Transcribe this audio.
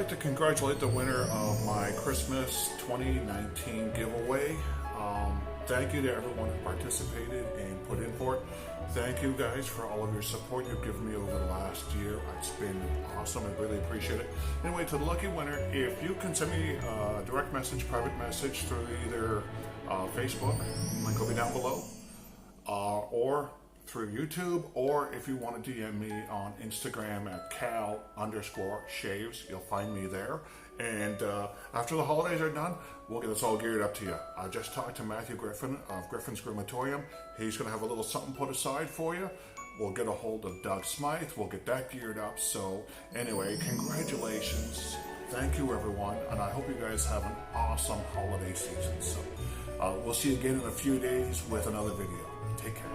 like to congratulate the winner of my Christmas 2019 giveaway. Thank you to everyone who participated and put in for it. Thank you guys for all of your support you've given me over the last year. It's been awesome. I really appreciate it. Anyway, to the lucky winner, if you can send me a direct message, private message through either Facebook, link will be down below, or through YouTube, or if you want to DM me on Instagram at cal_shaves, you'll find me there. And after the holidays are done, we'll get this all geared up to you. I just talked to Matthew Griffin of Griffin's Groomatorium. He's going to have a little something put aside for you. We'll get a hold of Doug Smythe. We'll get that geared up. So anyway, congratulations. Thank you, everyone. And I hope you guys have an awesome holiday season. So we'll see you again in a few days with another video. Take care.